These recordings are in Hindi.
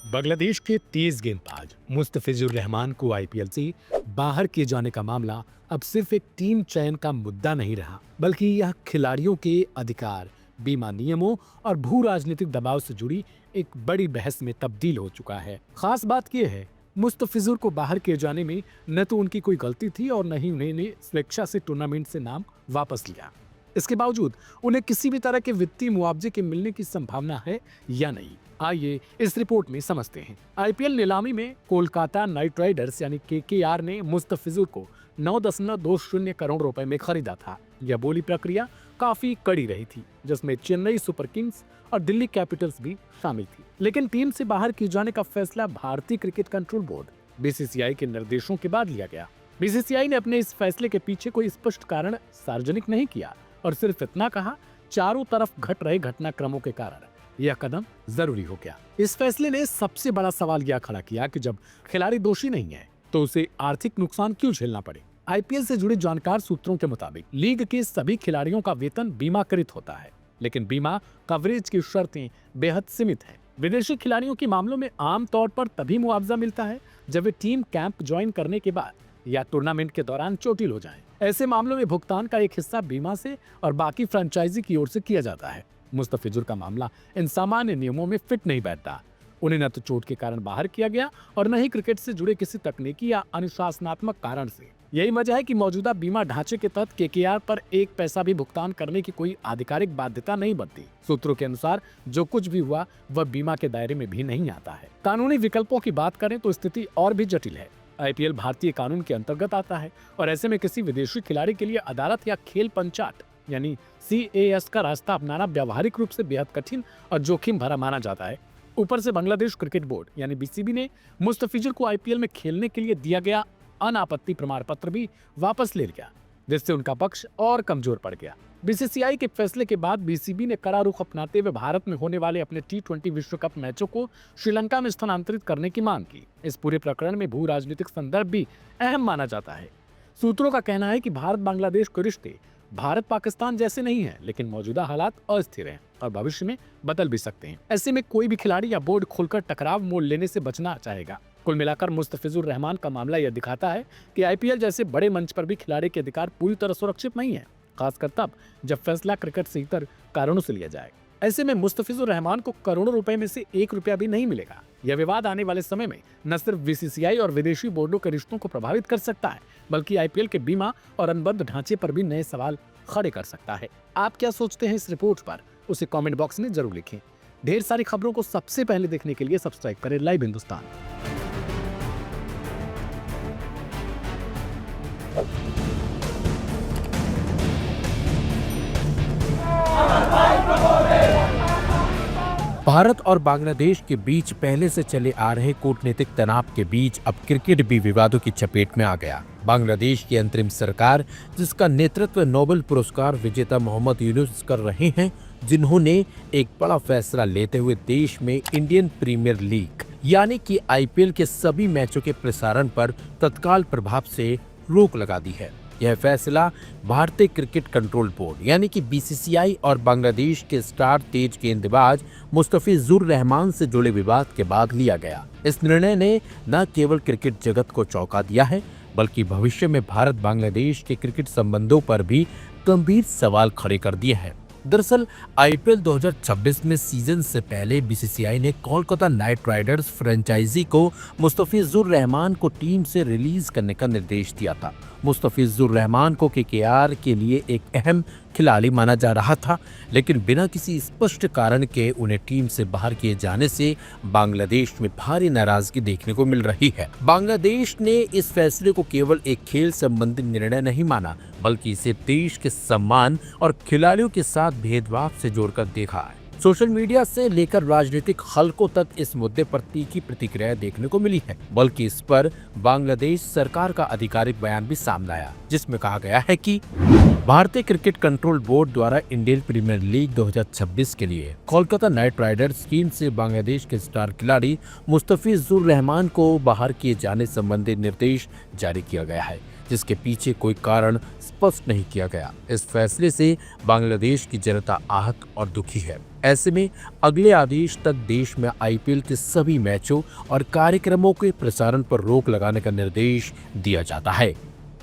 बांग्लादेश के तेज गेंदबाज मुस्तफिजुर रहमान को आईपीएल से बाहर किए जाने का मामला अब सिर्फ एक टीम चयन का मुद्दा नहीं रहा, बल्कि यह खिलाड़ियों के अधिकार, बीमा नियमों और भू राजनीतिक दबाव से जुड़ी एक बड़ी बहस में तब्दील हो चुका है। खास बात यह है, मुस्तफिजुर को बाहर किए जाने में न तो उनकी कोई गलती थी और न ही उन्होंने स्वेच्छा से टूर्नामेंट से नाम वापस लिया। इसके बावजूद उन्हें किसी भी तरह के वित्तीय मुआवजे के मिलने की संभावना है या नहीं, आइए इस रिपोर्ट में समझते हैं। आईपीएल नीलामी में कोलकाता नाइट राइडर्स यानी केकेआर ने मुस्तफिजुर को 9.20 करोड़ रुपए में खरीदा था। यह बोली प्रक्रिया काफी कड़ी रही थी, जिसमें चेन्नई सुपर किंग्स और दिल्ली कैपिटल्स भी शामिल थी। लेकिन टीम से बाहर किए जाने का फैसला भारतीय क्रिकेट कंट्रोल बोर्ड बीसीसीआई के निर्देशों के बाद लिया गया। बीसीसीआई ने अपने इस फैसले के पीछे कोई स्पष्ट कारण सार्वजनिक नहीं किया और सिर्फ इतना कहा, चारों तरफ घट रहे घटनाक्रमों के कारण यह कदम जरूरी हो गया। इस फैसले ने सबसे बड़ा सवाल यह खड़ा किया कि जब खिलाड़ी दोषी नहीं है तो उसे आर्थिक नुकसान क्यों झेलना पड़े। आईपीएल से जुड़े जानकार सूत्रों के मुताबिक लीग के सभी खिलाड़ियों का वेतन बीमाकृत होता है, लेकिन बीमा कवरेज की शर्तें बेहद सीमित हैं। विदेशी खिलाड़ियों के मामलों में आमतौर पर तभी मुआवजा मिलता है जब वे टीम कैंप ज्वाइन करने के बाद या टूर्नामेंट के दौरान चोटिल हो जाएं। ऐसे मामलों में भुगतान का एक हिस्सा बीमा से और बाकी फ्रेंचाइजी की ओर से किया जाता है। मुस्तफिजुर का मामला इन सामान्य नियमों में फिट नहीं बैठता। उन्हें न तो चोट के कारण बाहर किया गया और न ही क्रिकेट से जुड़े किसी तकनीकी या अनुशासनात्मक कारण से। यही वजह है कि मौजूदा बीमा ढांचे के तहत केकेआर पर एक पैसा भी भुगतान करने की कोई आधिकारिक बाध्यता नहीं बनती। सूत्रों के अनुसार जो कुछ भी हुआ वह बीमा के दायरे में भी नहीं आता है। कानूनी विकल्पों की बात करें तो स्थिति और भी जटिल है। आईपीएल भारतीय कानून के अंतर्गत आता है और ऐसे में किसी विदेशी खिलाड़ी के लिए अदालत या खेल पंचायत यानी CAS का रास्ता अपनाना व्यावहारिक रूप से बेहद कठिन और जोखिम भरा माना जाता है। ऊपर से बांग्लादेश क्रिकेट बोर्ड यानी बीसीबी ने मुस्तफिजुर को आईपीएल में खेलने के लिए दिया गया अनापत्ति प्रमाण पत्र भी वापस ले लिया, जिससे उनका पक्ष और कमजोर पड़ गया। बीसीसीआई के फैसले के बाद बीसीबी ने कड़ा रुख अपनाते हुए भारत में होने वाले अपने T20 विश्व कप मैचों को श्रीलंका में स्थानांतरित करने की मांग की। इस पूरे प्रकरण में भू राजनीतिक संदर्भ भी अहम माना जाता है। सूत्रों का कहना है कि भारत बांग्लादेश के रिश्ते भारत पाकिस्तान जैसे नहीं है, लेकिन मौजूदा हालात अस्थिर हैं और भविष्य में बदल भी सकते हैं। ऐसे में कोई भी खिलाड़ी या बोर्ड खुलकर टकराव मोल लेने से बचना चाहेगा। कुल मिलाकर मुस्तफिजुर रहमान का मामला यह दिखाता है कि आईपीएल जैसे बड़े मंच पर भी खिलाड़ी के अधिकार पूरी तरह सुरक्षित नहीं है, खासकर तब जब फैसला क्रिकेट से इतर कारणों से लिया जाए। ऐसे में मुस्तफिजुर रहमान को करोड़ों रुपए में से 1 रुपया भी नहीं मिलेगा। यह विवाद आने वाले समय में न सिर्फ बीसीसीआई और विदेशी बोर्डों के रिश्तों को प्रभावित कर सकता है, बल्कि आईपीएल के बीमा और अनुबंध ढांचे पर भी नए सवाल खड़े कर सकता है। आप क्या सोचते हैं इस रिपोर्ट पर, उसे कमेंट बॉक्स में जरूर लिखें। ढेर सारी खबरों को सबसे पहले देखने के लिए सब्सक्राइब करें लाइव हिंदुस्तान। भारत और बांग्लादेश के बीच पहले से चले आ रहे कूटनीतिक तनाव के बीच अब क्रिकेट भी विवादों की चपेट में आ गया। बांग्लादेश की अंतरिम सरकार, जिसका नेतृत्व नोबेल पुरस्कार विजेता मोहम्मद यूनुस कर रहे हैं, जिन्होंने एक बड़ा फैसला लेते हुए देश में इंडियन प्रीमियर लीग यानी कि आईपीएल के सभी मैचों के प्रसारण पर तत्काल प्रभाव से रोक लगा दी है। यह फैसला भारतीय क्रिकेट कंट्रोल बोर्ड यानी कि बीसीसीआई और बांग्लादेश के स्टार तेज गेंदबाज मुस्तफिजुर रहमान से जुड़े विवाद के बाद लिया गया। इस निर्णय ने न केवल क्रिकेट जगत को चौंका दिया है, बल्कि भविष्य में भारत बांग्लादेश के क्रिकेट संबंधों पर भी गंभीर सवाल खड़े कर दिए हैं। दरअसल आईपीएल 2026 में सीजन से पहले बीसीसीआई ने कोलकाता नाइट राइडर्स फ्रेंचाइजी को मुस्तफिजुर रहमान को टीम से रिलीज करने का निर्देश दिया था। मुस्तफिजुर रहमान को केकेआर के लिए एक अहम खिलाड़ी माना जा रहा था, लेकिन बिना किसी स्पष्ट कारण के उन्हें टीम से बाहर किए जाने से बांग्लादेश में भारी नाराजगी देखने को मिल रही है। बांग्लादेश ने इस फैसले को केवल एक खेल संबंधी निर्णय नहीं माना, बल्कि इसे देश के सम्मान और खिलाड़ियों के साथ भेदभाव से जोड़कर देखा है। सोशल मीडिया से लेकर राजनीतिक हलकों तक इस मुद्दे पर तीखी प्रतिक्रिया देखने को मिली है, बल्कि इस पर बांग्लादेश सरकार का आधिकारिक बयान भी सामने आया, जिसमें कहा गया है कि भारतीय क्रिकेट कंट्रोल बोर्ड द्वारा इंडियन प्रीमियर लीग 2026 के लिए कोलकाता नाइट राइडर्स टीम से बांग्लादेश के स्टार खिलाड़ी मुस्तफिजुर रहमान को बाहर किए जाने संबंधी निर्देश जारी किया गया है। जिसके पीछे कोई कारण स्पष्ट नहीं किया गया। इस फैसले से बांग्लादेश की जनता आहत और दुखी है। ऐसे में अगले आदेश तक देश में आईपीएल के सभी मैचों और कार्यक्रमों के प्रसारण पर रोक लगाने का निर्देश दिया जाता है।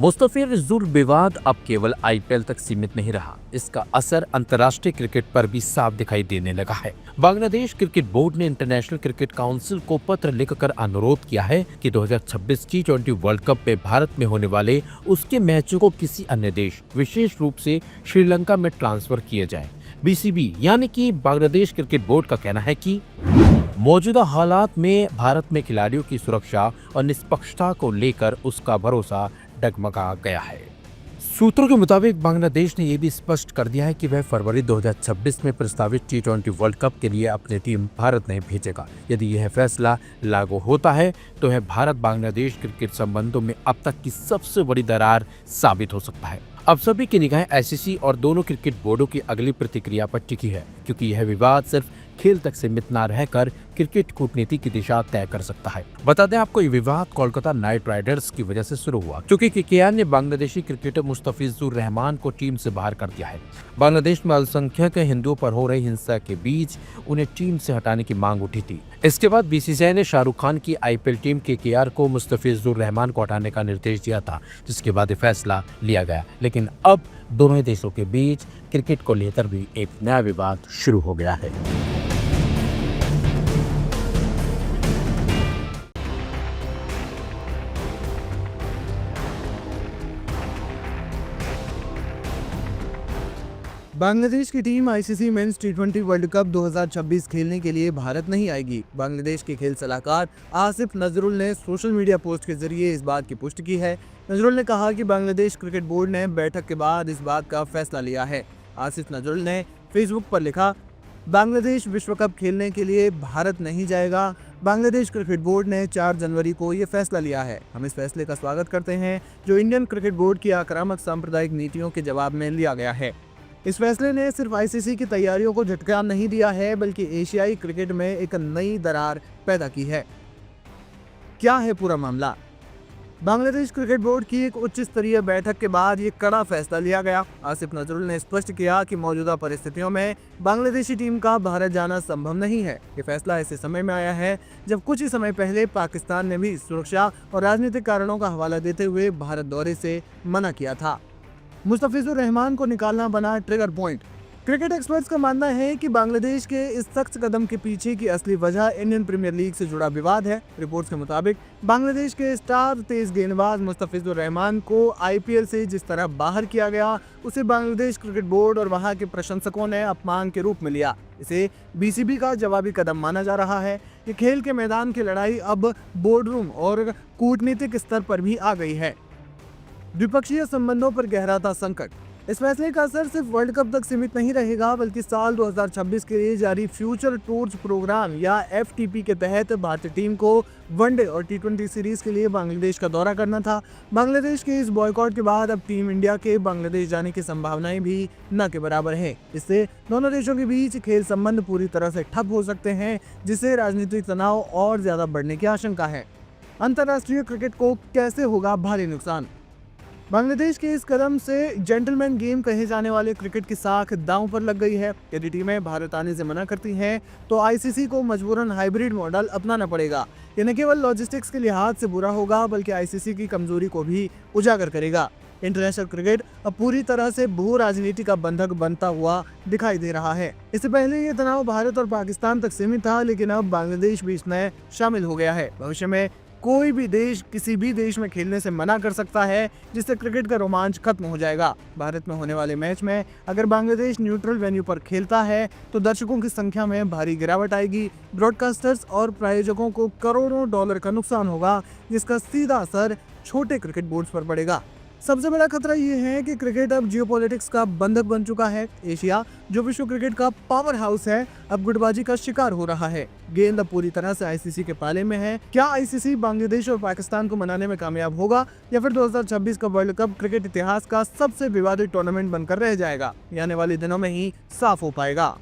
मुस्तफिजुर विवाद अब केवल आईपीएल तक सीमित नहीं रहा, इसका असर अंतर्राष्ट्रीय क्रिकेट पर भी साफ दिखाई देने लगा है। बांग्लादेश क्रिकेट बोर्ड ने इंटरनेशनल क्रिकेट काउंसिल को पत्र लिखकर अनुरोध किया है कि 2026 T20 वर्ल्ड कप में भारत में होने वाले उसके मैचों को किसी अन्य देश, विशेष रूप से श्रीलंका में ट्रांसफर किए जाए। बीसीबी यानी कि बांग्लादेश क्रिकेट बोर्ड का कहना है कि मौजूदा हालात में भारत में खिलाड़ियों की सुरक्षा और निष्पक्षता को लेकर उसका भरोसा डगमगा गया है। सूत्रों के मुताबिक बांग्लादेश ने यह भी स्पष्ट कर दिया है कि वह फरवरी 2026 में प्रस्तावित T20 वर्ल्ड कप के लिए अपनी टीम भारत नहीं भेजेगा। यदि यह फैसला लागू होता है तो यह भारत बांग्लादेश क्रिकेट संबंधों में अब तक की सबसे बड़ी दरार साबित हो सकता है। अब सभी की निगाहें आईसीसी और दोनों क्रिकेट बोर्डों की अगली प्रतिक्रिया पर टिकी है, क्योंकि यह विवाद सिर्फ खेल तक सीमित न रहकर क्रिकेट कूटनीति की दिशा तय कर सकता है। बता दें आपको, ये विवाद कोलकाता नाइट राइडर्स की वजह से शुरू हुआ, क्योंकि केकेआर ने बांग्लादेशी क्रिकेटर मुस्तफिजुर रहमान को टीम से बाहर कर दिया है। बांग्लादेश में अल्पसंख्यक हिंदुओं पर हो रही हिंसा के बीच उन्हें टीम से हटाने की मांग उठी थी। इसके बाद बीसीसीआई ने शाहरुख खान की आईपीएल टीम केकेआर को मुस्तफिजुर रहमान को हटाने का निर्देश दिया था, जिसके बाद फैसला लिया गया। लेकिन अब दोनों ही देशों के बीच क्रिकेट को लेकर भी एक नया विवाद शुरू हो गया है। बांग्लादेश की टीम आईसीसी मेंस टी20 वर्ल्ड कप 2026 खेलने के लिए भारत नहीं आएगी। बांग्लादेश के खेल सलाहकार आसिफ नजरुल ने सोशल मीडिया पोस्ट के जरिए इस बात की पुष्टि की है। नजरुल ने कहा कि बांग्लादेश क्रिकेट बोर्ड ने बैठक के बाद इस बात का फैसला लिया है। आसिफ नजरुल ने फेसबुक पर लिखा, बांग्लादेश विश्व कप खेलने के लिए भारत नहीं जाएगा। बांग्लादेश क्रिकेट बोर्ड ने 4 जनवरी को ये फैसला लिया है। हम इस फैसले का स्वागत करते हैं, जो इंडियन क्रिकेट बोर्ड की आक्रामक सांप्रदायिक नीतियों के जवाब में लिया गया है। इस फैसले ने सिर्फ आईसीसी की तैयारियों को झटका नहीं दिया है, बल्कि एशियाई क्रिकेट में एक नई दरार पैदा की है। क्या है पूरा मामला? बांग्लादेश क्रिकेट बोर्ड की एक उच्च स्तरीय बैठक के बाद ये कड़ा फैसला लिया गया। आसिफ नजरुल ने स्पष्ट किया कि मौजूदा परिस्थितियों में बांग्लादेशी टीम का भारत जाना संभव नहीं है। ये फैसला ऐसे समय में आया है जब कुछ ही समय पहले पाकिस्तान ने भी सुरक्षा और राजनीतिक कारणों का हवाला देते हुए भारत दौरे से मना किया था। मुस्तफिजुर रहमान को निकालना बना ट्रिगर पॉइंट। क्रिकेट एक्सपर्ट्स का मानना है कि बांग्लादेश के इस सख्त कदम के पीछे की असली वजह इंडियन प्रीमियर लीग से जुड़ा विवाद है। रिपोर्ट्स के मुताबिक बांग्लादेश के स्टार तेज गेंदबाज मुस्तफिजुर रहमान को आईपीएल से जिस तरह बाहर किया गया, उसे बांग्लादेश क्रिकेट बोर्ड और वहां के प्रशंसकों ने अपमान के रूप में लिया। इसे बीसीबी का जवाबी कदम माना जा रहा है। ये खेल के मैदान की लड़ाई अब बोर्डरूम और कूटनीतिक स्तर पर भी आ गई है। द्विपक्षीय संबंधों पर गहराता संकट। इस फैसले का असर सिर्फ वर्ल्ड कप तक सीमित नहीं रहेगा, बल्कि साल 2026 के लिए जारी फ्यूचर टूर्स प्रोग्राम या एफटीपी के तहत भारतीय टीम को वनडे और टी20 सीरीज के लिए बांग्लादेश का दौरा करना था। बांग्लादेश के इस बॉयकॉट के बाद अब टीम इंडिया के बांग्लादेश जाने की संभावनाएं भी न के बराबर है। इससे दोनों देशों के बीच खेल संबंध पूरी तरह से ठप हो सकते हैं, जिससे राजनीतिक तनाव और ज्यादा बढ़ने की आशंका है। अंतर्राष्ट्रीय क्रिकेट को कैसे होगा भारी नुकसान? बांग्लादेश के इस कदम से जेंटलमैन गेम कहे जाने वाले क्रिकेट की साख दांव पर लग गई है। यदि टीमें भारत आने से मना करती हैं, तो आईसीसी को मजबूरन हाइब्रिड मॉडल अपनाना पड़ेगा। ये न केवल लॉजिस्टिक्स के लिहाज से बुरा होगा, बल्कि आईसीसी की कमजोरी को भी उजागर करेगा। इंटरनेशनल क्रिकेट अब पूरी तरह से भू राजनीति का बंधक बनता हुआ दिखाई दे रहा है। इससे पहले ये तनाव भारत और पाकिस्तान तक सीमित था, लेकिन अब बांग्लादेश भी इसमें शामिल हो गया है। भविष्य में कोई भी देश किसी भी देश में खेलने से मना कर सकता है, जिससे क्रिकेट का रोमांच खत्म हो जाएगा। भारत में होने वाले मैच में अगर बांग्लादेश न्यूट्रल वेन्यू पर खेलता है, तो दर्शकों की संख्या में भारी गिरावट आएगी। ब्रॉडकास्टर्स और प्रायोजकों को करोड़ों डॉलर का नुकसान होगा, जिसका सीधा असर छोटे क्रिकेट बोर्ड्स पर पड़ेगा। सबसे बड़ा खतरा ये है कि क्रिकेट अब जियोपॉलिटिक्स का बंधक बन चुका है। एशिया, जो विश्व क्रिकेट का पावर हाउस है, अब गुटबाजी का शिकार हो रहा है। गेंद अब पूरी तरह से आईसीसी के पाले में है। क्या आईसीसी बांग्लादेश और पाकिस्तान को मनाने में कामयाब होगा, या फिर 2026 का वर्ल्ड कप क्रिकेट इतिहास का सबसे विवादित टूर्नामेंट बनकर रह जाएगा? ये आने वाले दिनों में ही साफ हो पाएगा।